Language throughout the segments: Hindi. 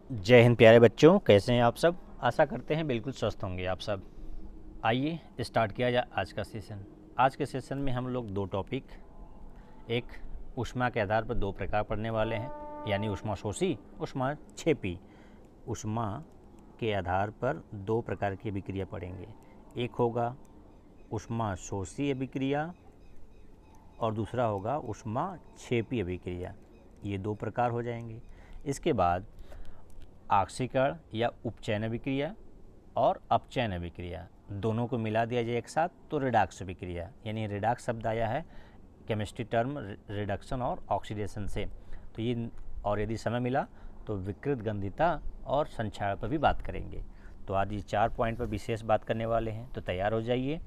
जय हिंद प्यारे बच्चों, कैसे हैं आप सब। आशा करते हैं बिल्कुल स्वस्थ होंगे आप सब। आइए स्टार्ट किया जाए आज का सेशन। आज के सेशन में हम लोग दो टॉपिक, एक ऊष्मा के आधार पर दो प्रकार पढ़ने वाले हैं, यानी ऊष्मा शोषी, ऊष्मा छेपी। ऊष्मा के आधार पर दो प्रकार की अभिक्रिया पढ़ेंगे। एक होगा ऊष्मा शोषी अभिक्रिया और दूसरा होगा ऊष्मा छेपी अभिक्रिया। ये दो प्रकार हो जाएंगे। इसके बाद आक्सीकरण या उपचयन अभिक्रिया और अपचयन अभिक्रिया, दोनों को मिला दिया जाए एक साथ तो रिडॉक्स अभिक्रिया, यानी रिडॉक्स शब्द आया है केमिस्ट्री टर्म रिडक्शन और ऑक्सीडेशन से। तो ये, और यदि समय मिला तो विकृत गंधिता और संक्षारण पर भी बात करेंगे। तो आज ये 4 पॉइंट पर विशेष बात करने वाले हैं, तो तैयार हो जाइए।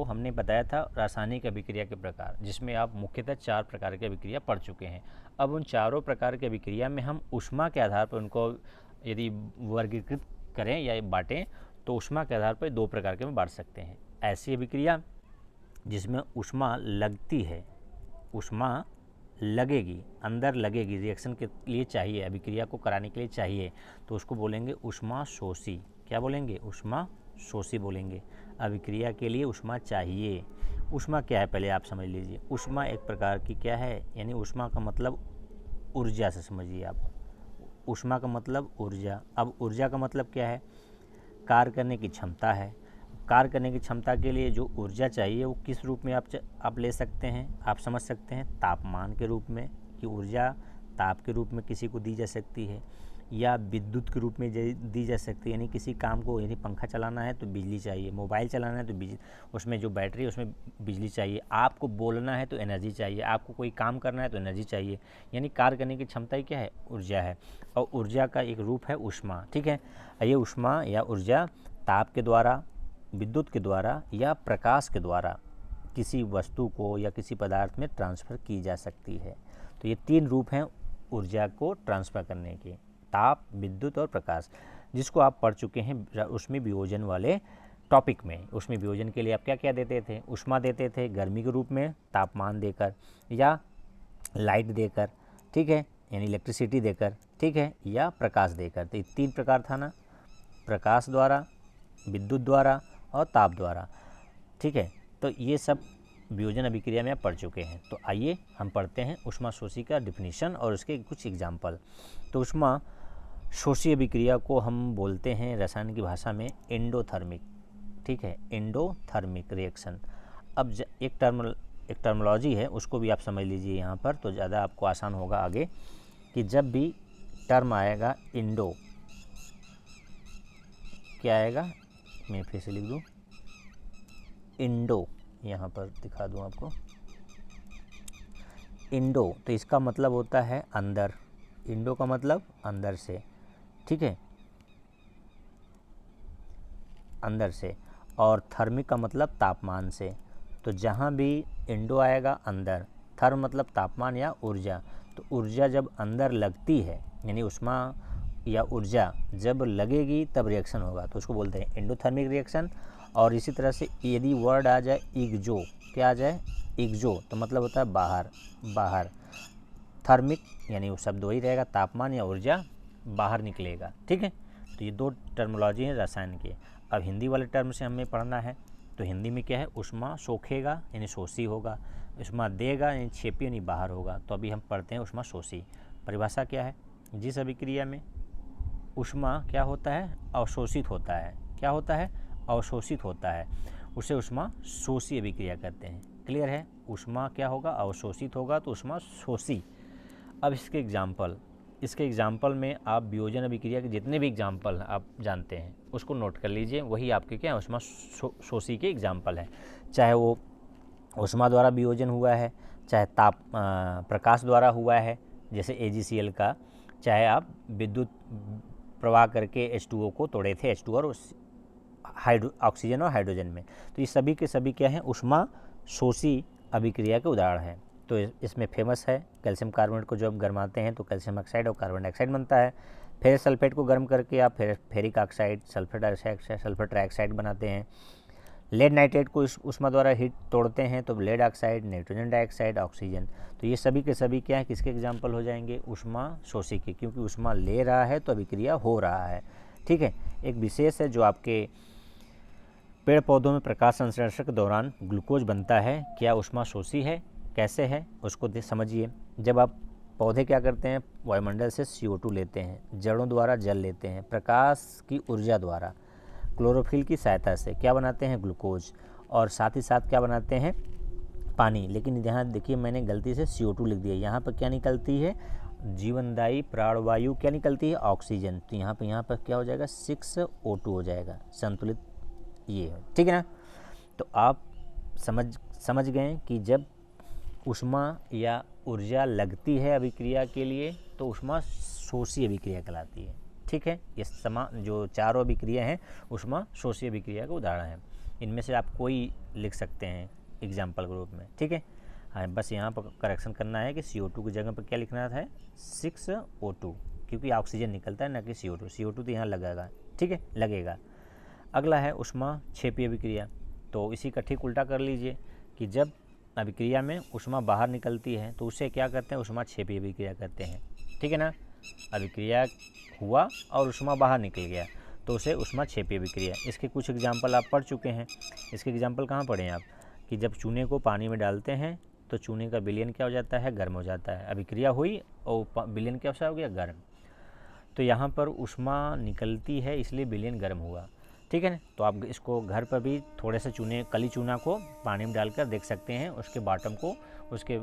हमने बताया था रासायनिक अभिक्रिया के प्रकार, जिसमें आप मुख्यतः 4 प्रकार की अभिक्रिया पढ़ चुके हैं। अब उन चारों प्रकार की अभिक्रिया में हम ऊष्मा के आधार पर उनको यदि वर्गीकृत करें या बांटें तो ऊष्मा के आधार पर दो प्रकार के में बांट सकते हैं। ऐसी अभिक्रिया जिसमें ऊष्मा लगती है, ऊष्मा लगेगी, अंदर लगेगी, रिएक्शन के लिए चाहिए, अभिक्रिया को कराने के लिए चाहिए, तो उसको बोलेंगे ऊष्मा शोषी। क्या बोलेंगे? ऊष्मा शोषी बोलेंगे। अभिक्रिया के लिए ऊष्मा चाहिए। ऊष्मा क्या है पहले आप समझ लीजिए। ऊष्मा एक प्रकार की क्या है, यानी ऊष्मा का मतलब ऊर्जा से समझिए आप। ऊष्मा का मतलब ऊर्जा। अब ऊर्जा का मतलब क्या है? कार्य करने की क्षमता है। कार्य करने की क्षमता के लिए जो ऊर्जा चाहिए वो किस रूप में आप ले सकते हैं, आप समझ सकते हैं तापमान के रूप में, कि ऊर्जा ताप के रूप में किसी को दी जा सकती है, या विद्युत के रूप में दी जा सकती है, यानी किसी काम को, यदि पंखा चलाना है तो बिजली चाहिए, मोबाइल चलाना है तो बिजली, उसमें जो बैटरी है उसमें बिजली चाहिए, आपको बोलना है तो एनर्जी चाहिए, आपको कोई काम करना है तो एनर्जी चाहिए, यानी कार्य करने की क्षमता ही क्या है? ऊर्जा है। और ऊर्जा का एक रूप है ऊष्मा। ठीक है, ये ऊष्मा या ऊर्जा ताप के द्वारा, विद्युत के द्वारा या प्रकाश के द्वारा किसी वस्तु को या किसी पदार्थ में ट्रांसफ़र की जा सकती है। तो ये 3 रूप हैं ऊर्जा को ट्रांसफ़र करने के, ताप, विद्युत और प्रकाश, जिसको आप पढ़ चुके हैं ऊष्मीय वियोजन वाले टॉपिक में। ऊष्मीय वियोजन के लिए आप क्या क्या देते थे? ऊष्मा देते थे गर्मी के रूप में, तापमान देकर या लाइट देकर, ठीक है, यानी इलेक्ट्रिसिटी देकर, ठीक है, या प्रकाश देकर। तो ये 3 प्रकार था ना, प्रकाश द्वारा, विद्युत द्वारा और ताप द्वारा। ठीक है, तो ये सब वियोजन अभिक्रिया में आप पढ़ चुके हैं। तो आइए हम पढ़ते हैं ऊष्मा शोषी का डिफिनीशन और उसके कुछ एग्जाम्पल। तो ऊष्मा शोषी अभिक्रिया को हम बोलते हैं रसायन की भाषा में एंडोथर्मिक। ठीक है, एंडोथर्मिक रिएक्शन। अब एक टर्मोलॉजी है, उसको भी आप समझ लीजिए यहाँ पर, तो ज़्यादा आपको आसान होगा आगे, कि जब भी टर्म आएगा इंडो, क्या आएगा, मैं फिर से लिख दूँ, इंडो, यहाँ पर दिखा दूँ आपको, इंडो, तो इसका मतलब होता है अंदर। इंडो का मतलब अंदर से, ठीक है, अंदर से। और थर्मिक का मतलब तापमान से। तो जहाँ भी इंडो आएगा अंदर, थर्म मतलब तापमान या ऊर्जा। तो ऊर्जा जब अंदर लगती है, यानी ऊष्मा या ऊर्जा जब लगेगी तब रिएक्शन होगा, तो उसको बोलते हैं एंडोथर्मिक रिएक्शन। और इसी तरह से यदि वर्ड आ जाए इग्जो, क्या आ जाए? इग्जो, तो मतलब होता है बाहर, बाहर। थर्मिक यानी वो शब्द वही रहेगा, तापमान या ऊर्जा बाहर निकलेगा। ठीक है, तो ये दो टर्मोलॉजी हैं रसायन के। अब हिंदी वाले टर्म से हमें पढ़ना है, तो हिंदी में क्या है? ऊष्मा सोखेगा यानी शोषी होगा, ऊष्मा देगा यानी छेपी यानी बाहर होगा। तो अभी हम पढ़ते हैं ऊष्मा शोषी। परिभाषा क्या है? जिस अभिक्रिया में ऊष्मा क्या होता है? अवशोषित होता है। क्या होता है? अवशोषित होता है, उसे ऊष्मा शोषी अभिक्रिया कहते हैं। क्लियर है? ऊष्मा क्या होगा? अवशोषित होगा, तो ऊष्मा शोषी। अब इसके एग्जाम्पल में आप वियोजन अभिक्रिया के जितने भी एग्जाम्पल आप जानते हैं उसको नोट कर लीजिए, वही आपके क्या ऊष्मा शोषी के एग्जाम्पल है। चाहे वो ऊष्मा द्वारा वियोजन हुआ है, चाहे प्रकाश द्वारा हुआ है जैसे AgCl का, चाहे आप विद्युत प्रवाह करके H2O को तोड़े थे, H2 और ऑक्सीजन और हाइड्रोजन में। तो ये सभी के सभी क्या हैं? ऊष्मा शोषी अभिक्रिया के उदाहरण हैं। तो इसमें फेमस है कैल्शियम कार्बोनेट को जब गरमाते हैं तो कैल्शियम ऑक्साइड और कार्बन डाइऑक्साइड बनता है। फेरस सल्फेट को गर्म करके आप ferric oxide, sulphur dioxide, sulphur trioxide बनाते हैं। लेड नाइट्रेट को इस ऊष्मा द्वारा हीट तोड़ते हैं तो lead oxide, nitrogen dioxide, oxygen, तो ये सभी के सभी क्या है, किसके एग्जाम्पल हो जाएंगे, ऊष्मा शोषी के, क्योंकि ऊष्मा ले रहा है तो अभिक्रिया हो रहा है। ठीक है, एक विशेष है जो आपके पेड़ पौधों में प्रकाश संश्लेषण के दौरान ग्लूकोज बनता है, क्या ऊष्मा शोषी है, कैसे है उसको समझिए। जब आप पौधे क्या करते हैं, वायुमंडल से CO2 लेते हैं, जड़ों द्वारा जल लेते हैं, प्रकाश की ऊर्जा द्वारा क्लोरोफिल की सहायता से क्या बनाते हैं, ग्लूकोज, और साथ ही साथ क्या बनाते हैं, पानी। लेकिन यहाँ देखिए मैंने गलती से CO2 लिख दिया, यहाँ पर क्या निकलती है, जीवनदायी प्राणवायु क्या निकलती है, ऑक्सीजन। तो यहाँ पर क्या हो जाएगा, 6O2 हो जाएगा, संतुलित ये है। ठीक है ना। तो आप समझ गए कि जब ऊष्मा या ऊर्जा लगती है अभिक्रिया के लिए तो ऊष्मा शोषी अभिक्रिया कहलाती है। ठीक है, ये जो चारों अभिक्रिया हैं ऊष्मा शोषी अभिक्रिया का उदाहरण है। इनमें से आप कोई लिख सकते हैं एग्जाम्पल के रूप में। ठीक है, हाँ, बस यहाँ पर करेक्शन करना है कि CO2 की जगह पर क्या लिखना है, 6O2, क्योंकि ऑक्सीजन निकलता है ना कि CO2 तो यहाँ लगेगा। ठीक है, लगेगा। अगला है ऊष्मा क्षेपी अभिक्रिया। तो इसी का ठीक उल्टा कर लीजिए कि जब अभिक्रिया में ऊष्मा बाहर निकलती है तो उसे क्या करते हैं, ऊष्मा क्षेपी अभिक्रिया करते हैं। ठीक है ना, अभिक्रिया हुआ और ऊष्मा बाहर निकल गया तो उसे ऊष्मा क्षेपी अभिक्रिया। इसके कुछ एग्जाम्पल आप पढ़ चुके हैं। इसके एग्जाम्पल कहाँ पढ़े हैं आप, कि जब चूने को पानी में डालते हैं तो चूने का विलयन क्या हो जाता है, गर्म हो जाता है, अभिक्रिया हुई और विलयन क्या हो गया, गर्म। तो यहाँ पर ऊष्मा निकलती है इसलिए विलयन गर्म हुआ। ठीक है ना, तो आप इसको घर पर भी थोड़े से कली चूना को पानी में डालकर देख सकते हैं, उसके बॉटम को उसके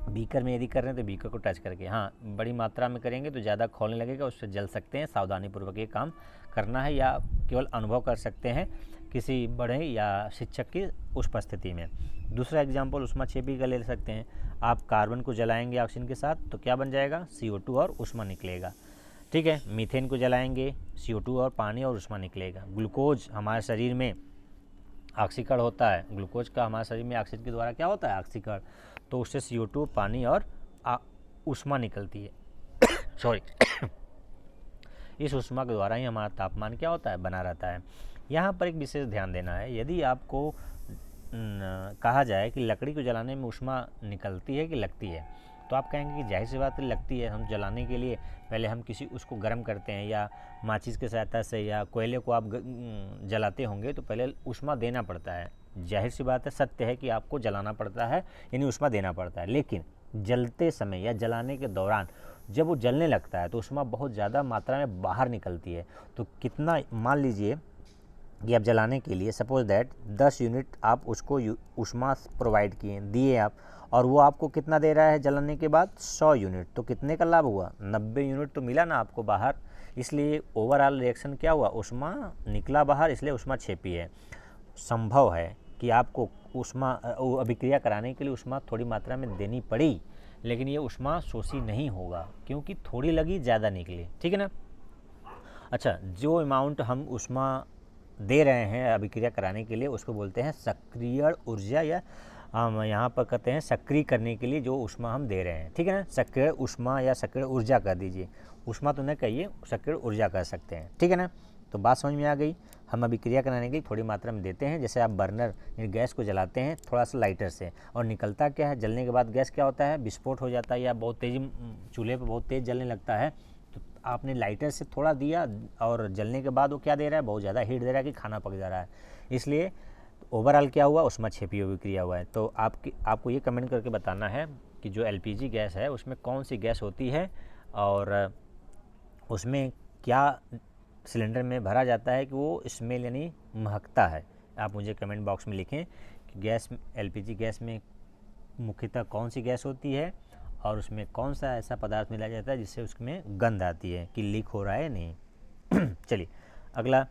बीकर में यदि कर रहे हैं तो बीकर को टच करके, हाँ बड़ी मात्रा में करेंगे तो ज़्यादा खोलने लगेगा, उससे जल सकते हैं। सावधानीपूर्वक ये काम करना है, या केवल अनुभव कर सकते हैं किसी बड़े या शिक्षक की उपस्थिति में। दूसरा एग्जाम्पल ऊष्मा क्षेपी का ले सकते हैं। आप कार्बन को जलाएंगे ऑक्सीजन के साथ तो क्या बन जाएगा, CO2 और ऊष्मा निकलेगा। ठीक है, मीथेन को जलाएंगे, CO2 और पानी और ऊष्मा निकलेगा। ग्लूकोज हमारे शरीर में ऑक्सीकरण होता है, ग्लूकोज का हमारे शरीर में ऑक्सीजन के द्वारा क्या होता है, ऑक्सीकरण, तो उससे CO2 पानी और ऊष्मा निकलती है सॉरी इस ऊष्मा के द्वारा ही हमारा तापमान क्या होता है, बना रहता है। यहाँ पर एक विशेष ध्यान देना है, यदि आपको कहा जाए कि लकड़ी को जलाने में ऊष्मा निकलती है कि लगती है, तो आप कहेंगे कि जाहिर सी बात लगती है। हम जलाने के लिए पहले हम उसको गर्म करते हैं, या माचिस की सहायता से या कोयले को आप जलाते होंगे तो पहले ऊष्मा देना पड़ता है। जाहिर सी बात है, सत्य है कि आपको जलाना पड़ता है, यानी ऊष्मा देना पड़ता है। लेकिन जलते समय या जलाने के दौरान जब वो जलने लगता है तो ऊष्मा बहुत ज़्यादा मात्रा में बाहर निकलती है। तो कितना, मान लीजिए कि आप जलाने के लिए सपोज दैट 10 यूनिट आप उसको ऊष्मा प्रोवाइड दिए आप, और वो आपको कितना दे रहा है जलाने के बाद, 100 यूनिट, तो कितने का लाभ हुआ, 90 यूनिट तो मिला ना आपको बाहर। इसलिए ओवरऑल रिएक्शन क्या हुआ, ऊष्मा निकला बाहर, इसलिए ऊष्मा क्षेपी है। संभव है कि आपको ऊष्मा अभिक्रिया कराने के लिए ऊष्मा थोड़ी मात्रा में देनी पड़ी, लेकिन ये ऊष्मा शोषी नहीं होगा क्योंकि थोड़ी लगी ज़्यादा निकली। ठीक है ना। अच्छा, जो अमाउंट हम ऊष्मा दे रहे हैं अभिक्रिया कराने के लिए उसको बोलते हैं सक्रिय ऊर्जा, या हम यहाँ पर कहते हैं सक्रिय करने के लिए जो ऊष्मा हम दे रहे हैं। ठीक है ना, सक्रिय ऊष्मा या सक्रिय ऊर्जा कर दीजिए, ऊष्मा तो न कहिए, सक्रिय ऊर्जा कर सकते हैं। ठीक है ना, तो बात समझ में आ गई। हम अभिक्रिया कराने के लिए थोड़ी मात्रा में देते हैं, जैसे आप बर्नर गैस को जलाते हैं थोड़ा सा लाइटर से, और निकलता क्या है, जलने के बाद गैस क्या होता है, विस्फोट हो जाता है, या बहुत तेज़ी चूल्हे पर बहुत तेज़ जलने लगता है। तो आपने लाइटर से थोड़ा दिया और जलने के बाद वो क्या दे रहा है, बहुत ज़्यादा हीट दे रहा है कि खाना पक जा रहा है। इसलिए ओवरऑल क्या हुआ, ऊष्मा क्षेपी अभिक्रिया हुआ है। तो आपको ये कमेंट करके बताना है कि जो LPG गैस है उसमें कौन सी गैस होती है और उसमें क्या सिलेंडर में भरा जाता है कि वो स्मेल यानी महकता है। आप मुझे कमेंट बॉक्स में लिखें कि गैस LPG गैस में मुख्यतः कौन सी गैस होती है और उसमें कौन सा ऐसा पदार्थ मिला जाता है जिससे उसमें गंध आती है कि लीक हो रहा है नहीं। चलिए अगला,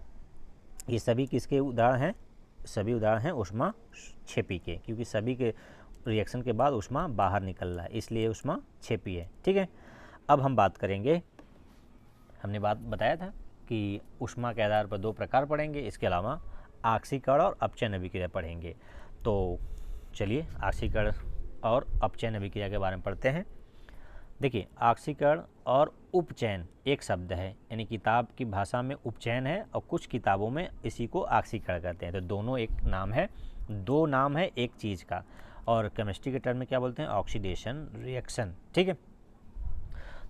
ये सभी किसके उदाहरण हैं, सभी उदाहरण हैं ऊष्मा क्षेपी के, क्योंकि सभी के रिएक्शन के बाद ऊष्मा बाहर निकल रहा है, इसलिए ऊष्मा क्षेपी है। ठीक है, अब हम बात करेंगे, हमने बात बताया था कि ऊष्मा के आधार पर 2 प्रकार पढ़ेंगे, इसके अलावा ऑक्सीकरण और अपचयन अभिक्रिया पढ़ेंगे। तो चलिए ऑक्सीकरण और अपचयन अभिक्रिया के बारे में पढ़ते हैं। देखिए, ऑक्सीकरण और उपचयन एक शब्द है, यानी किताब की भाषा में उपचयन है और कुछ किताबों में इसी को ऑक्सीकरण कहते हैं। तो दोनों एक नाम है, दो नाम है एक चीज़ का। और केमिस्ट्री के टर्म में क्या बोलते हैं? Oxidation reaction. ठीक है,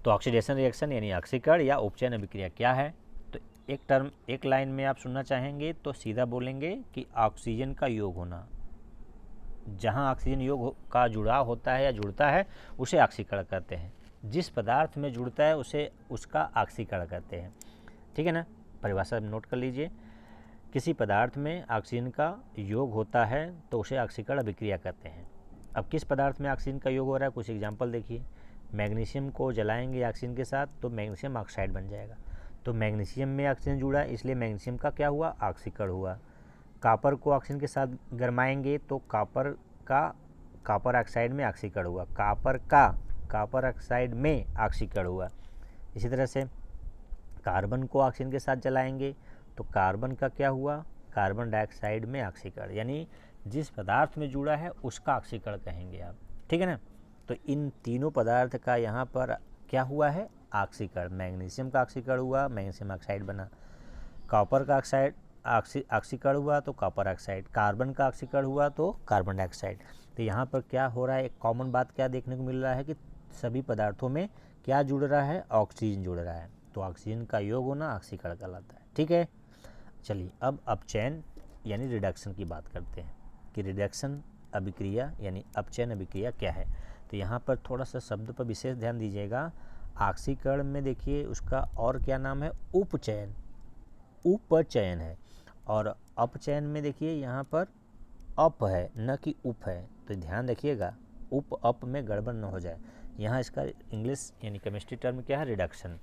तो ऑक्सीडेशन रिएक्शन यानी ऑक्सीकरण या उपचयन अभिक्रिया क्या है? तो एक टर्म, एक लाइन में आप सुनना चाहेंगे तो सीधा बोलेंगे कि ऑक्सीजन का योग होना। जहाँ ऑक्सीजन योग का जुड़ाव होता है या जुड़ता है उसे ऑक्सीकरण कहते हैं। जिस पदार्थ में जुड़ता है उसे उसका ऑक्सीकरण कहते हैं। ठीक है ना, परिभाषा नोट कर लीजिए। किसी पदार्थ में ऑक्सीजन का योग होता है तो उसे ऑक्सीकरण अभिक्रिया कहते हैं। अब किस पदार्थ में ऑक्सीजन का योग हो रहा है, कुछ एग्जाम्पल देखिए। मैग्नीशियम को जलाएंगे ऑक्सीजन के साथ तो मैग्नीशियम ऑक्साइड बन जाएगा। तो मैग्नीशियम में ऑक्सीजन जुड़ा इसलिए मैग्नीशियम का क्या हुआ? ऑक्सीकरण हुआ। कॉपर को ऑक्सीजन के साथ गरमाएंगे तो कॉपर ऑक्साइड में ऑक्सीकरण हुआ। कॉपर ऑक्साइड में ऑक्सीकरण हुआ। इसी तरह से कार्बन को ऑक्सीजन के साथ जलाएंगे तो कार्बन का क्या हुआ? कार्बन डाइऑक्साइड में ऑक्सीकरण। यानी जिस पदार्थ में जुड़ा है उसका ऑक्सीकरण कहेंगे आप। ठीक है ना, तो इन तीनों पदार्थ का यहाँ पर क्या हुआ है? ऑक्सीकरण। मैग्नीशियम का ऑक्सीकरण हुआ, मैग्नीशियम ऑक्साइड बना। कॉपर का ऑक्साइड ऑक्सीकरण हुआ तो कॉपर ऑक्साइड। कार्बन का ऑक्सीकरण हुआ तो कार्बन डाइऑक्साइड। तो यहाँ पर क्या हो रहा है? एक कॉमन बात क्या देखने को मिल रहा है कि सभी पदार्थों में क्या जुड़ रहा है? ऑक्सीजन जुड़ रहा है। तो ऑक्सीजन का योग होना ऑक्सीकरण कहलाता है। ठीक है, चलिए अब अपचयन यानी रिडक्शन की बात करते हैं कि रिडक्शन अभिक्रिया यानी अपचयन अभिक्रिया क्या है। तो यहाँ पर थोड़ा सा शब्द पर विशेष ध्यान दीजिएगा। ऑक्सीकरण में देखिए उसका और क्या नाम है? उपचयन। उपचयन है। और अपचयन में देखिए यहाँ पर अप है न कि उप है, तो ध्यान रखिएगा उप अप में गड़बड़ न हो जाए। यहाँ इसका इंग्लिश यानी केमिस्ट्री टर्म क्या है? रिडक्शन।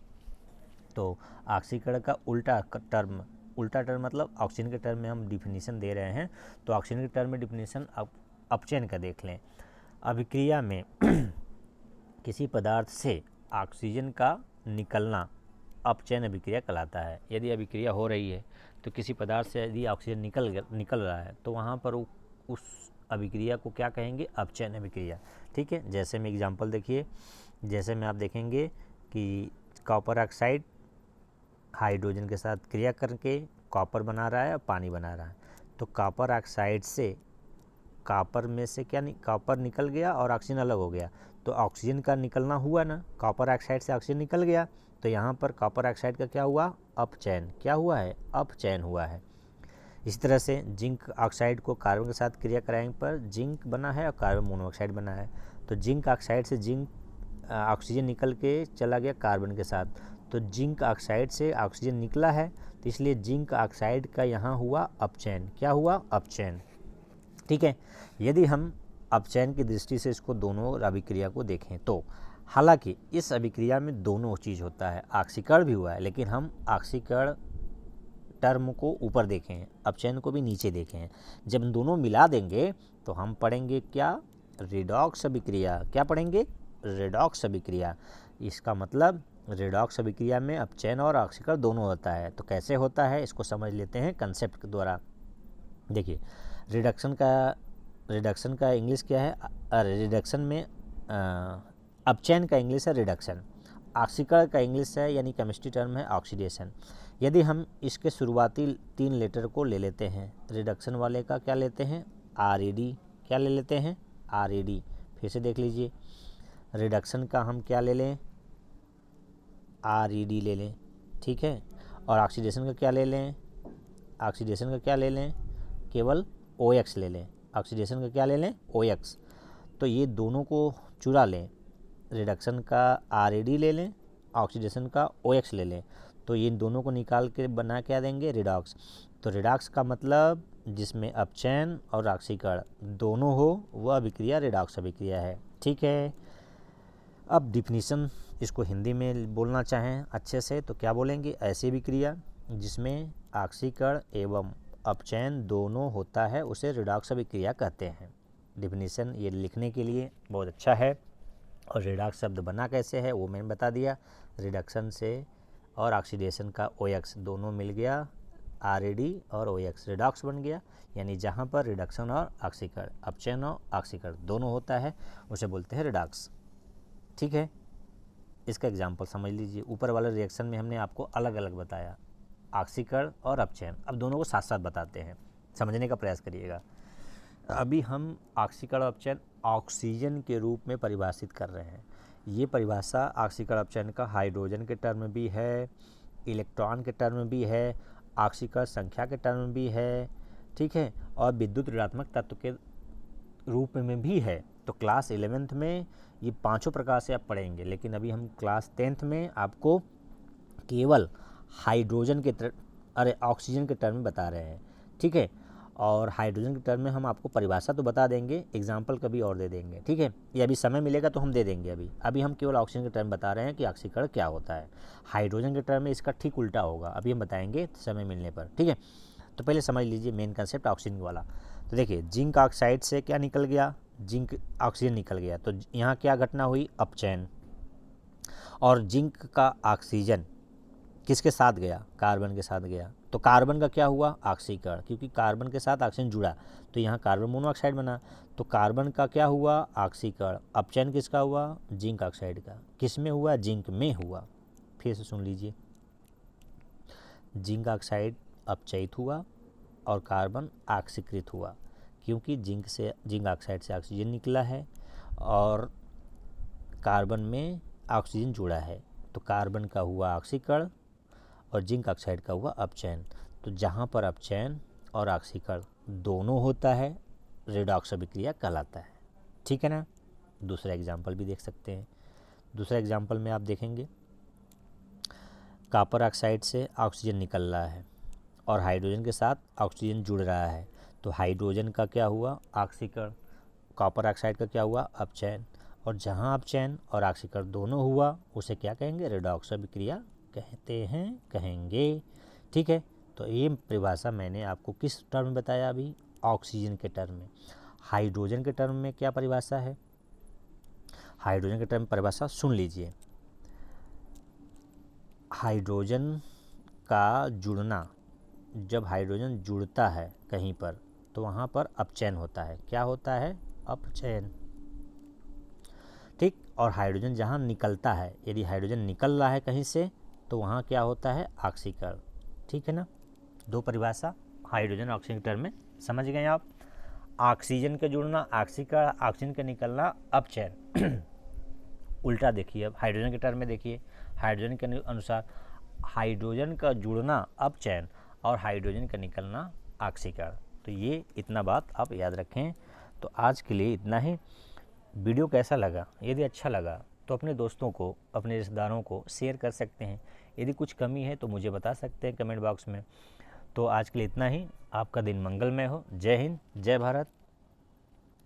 तो ऑक्सीकरण का उल्टा टर्म मतलब ऑक्सीजन के टर्म में हम डिफिनीशन दे रहे हैं, तो ऑक्सीजन के टर्म में डिफिनीशन अपचयन का देख लें। अभिक्रिया में किसी पदार्थ से ऑक्सीजन का निकलना अपचयन अभिक्रिया कहलाता है। यदि अभिक्रिया हो रही है तो किसी पदार्थ से यदि ऑक्सीजन निकल रहा है तो वहाँ पर उस अभिक्रिया को क्या कहेंगे? अपचयन अभिक्रिया। ठीक है, जैसे में एग्जांपल देखिए, जैसे में आप देखेंगे कि कॉपर ऑक्साइड हाइड्रोजन के साथ क्रिया करके कॉपर बना रहा है और पानी बना रहा है। तो कॉपर ऑक्साइड से कॉपर में से कॉपर निकल गया और ऑक्सीजन अलग हो गया, तो ऑक्सीजन का निकलना हुआ ना, कॉपर ऑक्साइड से ऑक्सीजन निकल गया, तो यहाँ पर कॉपर ऑक्साइड का क्या हुआ? अपचयन। क्या हुआ है? अपचयन हुआ है। इसी तरह से जिंक ऑक्साइड को कार्बन के साथ क्रिया कराने पर जिंक बना है और कार्बन मोनोऑक्साइड बना है। तो जिंक ऑक्साइड से ऑक्सीजन निकल के चला गया कार्बन के साथ, तो जिंक ऑक्साइड से ऑक्सीजन निकला है तो इसलिए जिंक ऑक्साइड का यहाँ हुआ अपचयन। क्या हुआ? अपचयन। ठीक है, यदि हम अपचयन की दृष्टि से इसको दोनों अभिक्रिया को देखें तो हालांकि इस अभिक्रिया में दोनों चीज़ होता है, ऑक्सीकरण भी हुआ है, लेकिन हम ऑक्सीकरण टर्म को ऊपर देखें हैं, अपचयन को भी नीचे देखें हैं। जब दोनों मिला देंगे तो हम पढ़ेंगे क्या? रिडॉक्स अभिक्रिया। क्या पढ़ेंगे? रिडॉक्स अभिक्रिया। इसका मतलब रिडॉक्स अभिक्रिया में अपचयन और ऑक्सीकरण दोनों होता है। तो कैसे होता है इसको समझ लेते हैं कंसेप्ट के द्वारा। देखिए, रिडक्शन का इंग्लिश क्या है? रिडक्शन में अपचयन का इंग्लिश है रिडक्शन, ऑक्सीकरण का इंग्लिश है यानी केमिस्ट्री टर्म है ऑक्सीडेशन। यदि हम इसके शुरुआती 3 लेटर को ले लेते हैं, रिडक्शन वाले का क्या लेते हैं? RED। क्या ले लेते हैं? RED। फिर से देख लीजिए, रिडक्शन का हम क्या ले लें? RED ले लें। ठीक है, और ऑक्सीडेशन का क्या ले लें? ऑक्सीडेशन का क्या ले लें? केवल OX ले लें। ऑक्सीडेशन का क्या ले लें? OX। तो ये दोनों को चुरा लें, रिडक्शन का RED ले लें, ऑक्सीडेशन का OX ले लें, तो ये दोनों को निकाल के बना क्या देंगे? रिडॉक्स। तो रिडॉक्स का मतलब जिसमें अपचयन और ऑक्सीकरण दोनों हो वह अभिक्रिया रिडॉक्स अभिक्रिया है। ठीक है, अब डिफिनीशन इसको हिंदी में बोलना चाहें अच्छे से तो क्या बोलेंगे? ऐसी अभिक्रिया जिसमें ऑक्सीकरण एवं अपचयन दोनों होता है उसे रिडॉक्स अभिक्रिया कहते हैं। डिफिनीशन ये लिखने के लिए बहुत अच्छा है। और रिडॉक्स शब्द बना कैसे है वो मैंने बता दिया। रिडक्शन से और ऑक्सीडेशन का OX दोनों मिल गया, RED और OX रिडॉक्स बन गया। यानी जहाँ पर रिडक्शन और ऑक्सीकरण, अपचयन और ऑक्सीकरण दोनों होता है उसे बोलते हैं रिडॉक्स। ठीक है, इसका एग्जाम्पल समझ लीजिए। ऊपर वाले रिएक्शन में हमने आपको अलग अलग बताया, ऑक्सीकरण और अपचयन। अब दोनों को साथ साथ बताते हैं, समझने का प्रयास करिएगा। अभी हम ऑक्सीकरण और अपचयन ऑक्सीजन के रूप में परिभाषित कर रहे हैं। ये परिभाषा ऑक्सीकरण अपचयन का हाइड्रोजन के टर्म में भी है, इलेक्ट्रॉन के टर्म में भी है, ऑक्सीकरण संख्या के टर्म में भी है, ठीक है, और विद्युत ऋणात्मक तत्व के रूप में भी है। तो क्लास 11th में ये पांचों प्रकार से आप पढ़ेंगे, लेकिन अभी हम क्लास 10th में आपको केवल हाइड्रोजन के ऑक्सीजन के टर्म में बता रहे हैं, ठीक है। और हाइड्रोजन के टर्म में हम आपको परिभाषा तो बता देंगे, एग्जाम्पल कभी और दे देंगे, ठीक है। ये अभी समय मिलेगा तो हम दे देंगे। अभी हम केवल ऑक्सीजन के टर्म बता रहे हैं कि ऑक्सीकरण क्या होता है। हाइड्रोजन के टर्म में इसका ठीक उल्टा होगा, अभी हम बताएंगे समय मिलने पर, ठीक है। तो पहले समझ लीजिए मेन कंसेप्ट ऑक्सीजन वाला। तो देखिए, जिंक ऑक्साइड से क्या निकल गया, जिंक ऑक्सीजन निकल गया, तो यहाँ क्या घटना हुई, अपचयन। और जिंक का ऑक्सीजन किसके साथ गया, कार्बन के साथ गया, तो कार्बन का क्या हुआ, ऑक्सीकरण, क्योंकि कार्बन के साथ ऑक्सीजन जुड़ा तो यहाँ कार्बन मोनोऑक्साइड बना। तो कार्बन का क्या हुआ, ऑक्सीकरण। अपचयन किसका हुआ, जिंक ऑक्साइड का। किस में हुआ, जिंक में हुआ। फिर से सुन लीजिए, जिंक ऑक्साइड अपचयित हुआ और कार्बन ऑक्सीकृत हुआ, क्योंकि जिंक ऑक्साइड से ऑक्सीजन निकला है और कार्बन में ऑक्सीजन जुड़ा है। तो कार्बन का हुआ ऑक्सीकरण और जिंक ऑक्साइड का हुआ अपचयन। तो जहाँ पर अपचयन और ऑक्सीकरण दोनों होता है, रेडॉक्स अभिक्रिया कहलाता है, ठीक है ना। दूसरा एग्जाम्पल भी देख सकते हैं। दूसरा एग्जाम्पल में आप देखेंगे, कॉपर ऑक्साइड से ऑक्सीजन निकल रहा है और हाइड्रोजन के साथ ऑक्सीजन जुड़ रहा है। तो हाइड्रोजन का क्या हुआ, ऑक्सीकरण। कॉपर ऑक्साइड का क्या हुआ, अपचयन। और जहाँ अपचयन और ऑक्सीकरण दोनों हुआ उसे क्या कहेंगे, रेडॉक्स अभिक्रिया कहेंगे, ठीक है। तो ये परिभाषा मैंने आपको किस टर्म में बताया, अभी ऑक्सीजन के टर्म में। हाइड्रोजन के टर्म में क्या परिभाषा है, हाइड्रोजन के टर्म में परिभाषा सुन लीजिए। हाइड्रोजन का जुड़ना, जब हाइड्रोजन जुड़ता है कहीं पर तो वहाँ पर अपचयन होता है। क्या होता है, अपचयन, ठीक। और हाइड्रोजन जहाँ निकलता है, यदि हाइड्रोजन निकल रहा है कहीं से तो वहाँ क्या होता है, ऑक्सीकरण, ठीक है ना। दो परिभाषा हाइड्रोजन ऑक्सीजन के टर्म में समझ गए आप। ऑक्सीजन का जुड़ना ऑक्सीकरण, ऑक्सीजन का निकलना अपचयन। उल्टा देखिए, अब हाइड्रोजन के टर्म में देखिए, हाइड्रोजन के अनुसार हाइड्रोजन का जुड़ना अपचयन और हाइड्रोजन का निकलना ऑक्सीकरण। तो ये इतना बात आप याद रखें। तो आज के लिए इतना ही। वीडियो कैसा लगा, यदि अच्छा लगा तो अपने दोस्तों को, अपने रिश्तेदारों को शेयर कर सकते हैं। यदि कुछ कमी है तो मुझे बता सकते हैं कमेंट बॉक्स में। तो आज के लिए इतना ही। आपका दिन मंगलमय हो। जय हिंद, जय भारत।